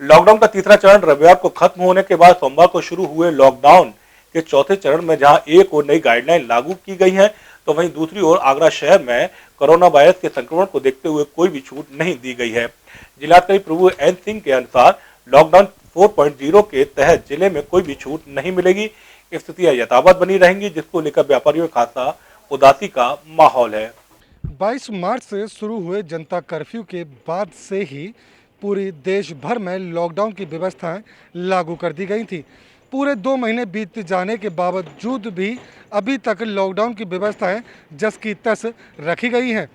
Lockdown का तीसरा चरण रविवार को खत्म होने के बाद सोमवार को शुरू हुए लॉकडाउन के चौथे चरण में जहां एक और नई गाइडलाइन लागू की गई है, तो वहीं दूसरी ओर आगरा शहर में कोरोना वायरस के संक्रमण को देखते हुए कोई भी छूट नहीं दी गई है। जिलाधिकारी प्रभु एन सिंह के अनुसार लॉकडाउन 4.0 के तहत जिले में कोई भी छूट नहीं मिलेगी। स्थितियां यथावत बनी रहेंगी, जिसको लेकर व्यापारियों में खासा उदासी का माहौल है। 22 मार्च से शुरू हुए जनता कर्फ्यू के बाद से ही पूरी देश भर में लॉकडाउन की व्यवस्थाएं लागू कर दी गई थी। पूरे 2 महीने बीत जाने के बावजूद भी अभी तक लॉकडाउन की व्यवस्थाएं जस की तस रखी गई हैं।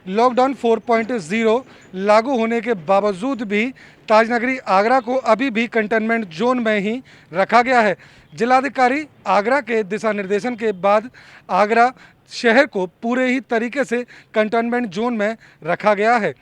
लॉकडाउन 4.0 लागू होने के बावजूद भी ताजनगरी आगरा को अभी भी कंटेनमेंट जोन में ही रखा गया है। जिलाधिकारी आगरा के दिशा निर्देशन के बाद आगरा शहर को पूरे ही तरीके से कंटेनमेंट जोन में रखा गया है।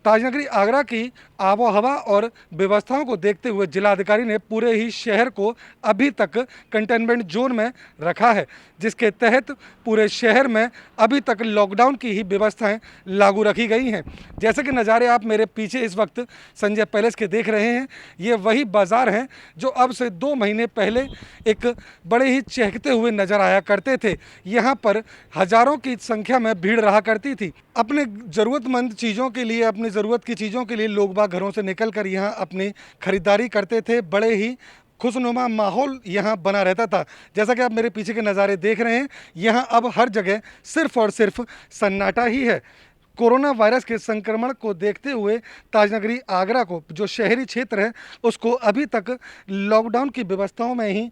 ताजनगरी आगरा की आबोहवा और व्यवस्थाओं को देखते हुए जिलाधिकारी ने पूरे ही शहर को अभी तक कंटेनमेंट जोन में रखा है, जिसके तहत पूरे शहर में अभी तक लॉकडाउन की ही व्यवस्थाएं लागू रखी गई हैं। जैसे कि नज़ारे आप मेरे पीछे इस वक्त संजय पैलेस के देख रहे हैं, ये वही बाज़ार हैं जो अब से 2 महीने पहले एक बड़े ही चहकते हुए नज़र आया करते थे। यहाँ पर हज़ारों की संख्या में भीड़ रहा करती थी। अपने ज़रूरतमंद चीज़ों के लिए, अपनी ज़रूरत की चीज़ों के लिए लोग घरों से निकलकर यहाँ अपनी खरीदारी करते थे। बड़े ही खुशनुमा माहौल यहाँ बना रहता था। जैसा कि आप मेरे पीछे के नज़ारे देख रहे हैं, यहाँ अब हर जगह सिर्फ और सिर्फ सन्नाटा ही है। कोरोना वायरस के संक्रमण को देखते हुए ताजनगरी आगरा को, जो शहरी क्षेत्र है, उसको अभी तक लॉकडाउन की व्यवस्थाओं में ही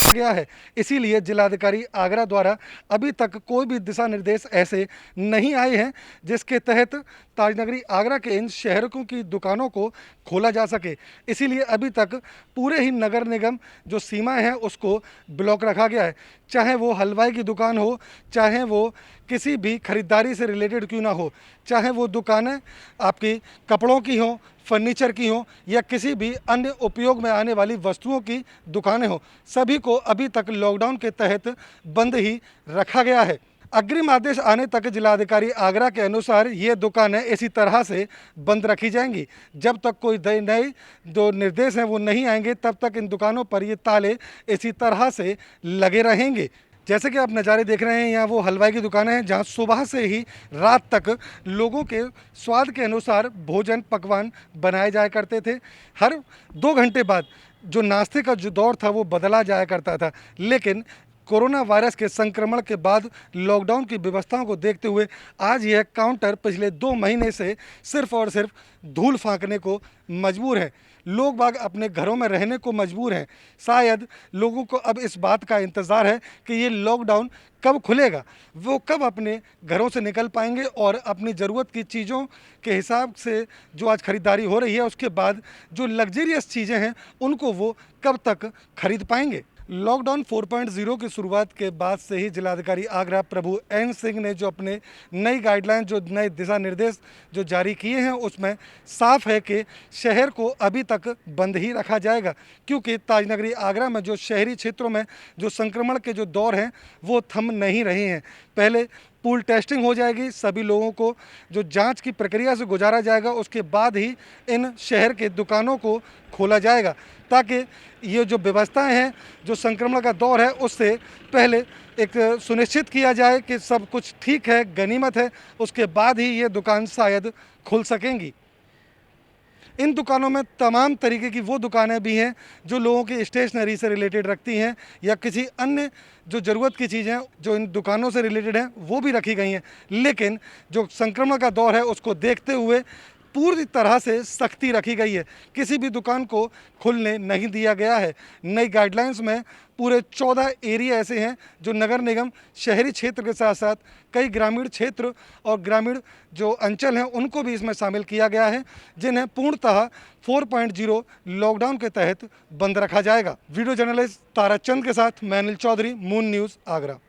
गया है। इसीलिए जिलाधिकारी आगरा द्वारा अभी तक कोई भी दिशा निर्देश ऐसे नहीं आए हैं जिसके तहत ताजनगरी आगरा के इन शहरों की दुकानों को खोला जा सके। इसीलिए अभी तक पूरे ही नगर निगम जो सीमाएं हैं उसको ब्लॉक रखा गया है। चाहे वो हलवाई की दुकान हो, चाहे वो किसी भी खरीदारी से रिलेटेड क्यों ना हो, चाहे वो दुकानें आपकी कपड़ों की हों, फर्नीचर की हों या किसी भी अन्य उपयोग में आने वाली वस्तुओं की दुकानें हों, सभी को अभी तक लॉकडाउन के तहत बंद ही रखा गया है। अग्रिम आदेश आने तक जिलाधिकारी आगरा के अनुसार ये दुकानें इसी तरह से बंद रखी जाएंगी। जब तक कोई नए जो निर्देश हैं वो नहीं आएंगे, तब तक इन दुकानों पर ये ताले इसी तरह से लगे रहेंगे। जैसे कि आप नज़ारे देख रहे हैं, यहाँ वो हलवाई की दुकानें हैं जहाँ सुबह से ही रात तक लोगों के स्वाद के अनुसार भोजन पकवान बनाए जाया करते थे। हर 2 घंटे बाद जो नाश्ते का जो दौर था वो बदला जाया करता था, लेकिन कोरोना वायरस के संक्रमण के बाद लॉकडाउन की व्यवस्थाओं को देखते हुए आज यह काउंटर पिछले 2 महीने से सिर्फ और सिर्फ धूल फांकने को मजबूर है। लोग बाग अपने घरों में रहने को मजबूर हैं। शायद लोगों को अब इस बात का इंतज़ार है कि ये लॉकडाउन कब खुलेगा, वो कब अपने घरों से निकल पाएंगे और अपनी ज़रूरत की चीज़ों के हिसाब से जो आज ख़रीदारी हो रही है, उसके बाद जो लग्जरियस चीज़ें हैं उनको वो कब तक खरीद पाएंगे। लॉकडाउन 4.0 की शुरुआत के बाद से ही जिलाधिकारी आगरा प्रभु एन सिंह ने जो अपने नई गाइडलाइन, जो नए दिशा निर्देश जो जारी किए हैं, उसमें साफ है कि शहर को अभी तक बंद ही रखा जाएगा, क्योंकि ताजनगरी आगरा में जो शहरी क्षेत्रों में जो संक्रमण के जो दौर हैं वो थम नहीं रहे हैं। पहले पूल टेस्टिंग हो जाएगी, सभी लोगों को जो जांच की प्रक्रिया से गुजारा जाएगा, उसके बाद ही इन शहर के दुकानों को खोला जाएगा, ताकि ये जो व्यवस्थाएं हैं, जो संक्रमण का दौर है, उससे पहले एक सुनिश्चित किया जाए कि सब कुछ ठीक है, गनीमत है, उसके बाद ही ये दुकान शायद खुल सकेंगी। इन दुकानों में तमाम तरीके की वो दुकानें भी हैं जो लोगों की स्टेशनरी से रिलेटेड रखती हैं या किसी अन्य जो ज़रूरत की चीज़ें जो इन दुकानों से रिलेटेड हैं वो भी रखी गई हैं। लेकिन जो संक्रमण का दौर है उसको देखते हुए पूरी तरह से सख्ती रखी गई है, किसी भी दुकान को खुलने नहीं दिया गया है। नई गाइडलाइंस में पूरे 14 एरिया ऐसे हैं जो नगर निगम शहरी क्षेत्र के साथ साथ कई ग्रामीण क्षेत्र और ग्रामीण जो अंचल हैं उनको भी इसमें शामिल किया गया है, जिन्हें पूर्णतः 4.0 लॉकडाउन के तहत बंद रखा जाएगा। वीडियो जर्नलिस्ट ताराचंद के साथ मैं अनिल चौधरी, मून न्यूज़ आगरा।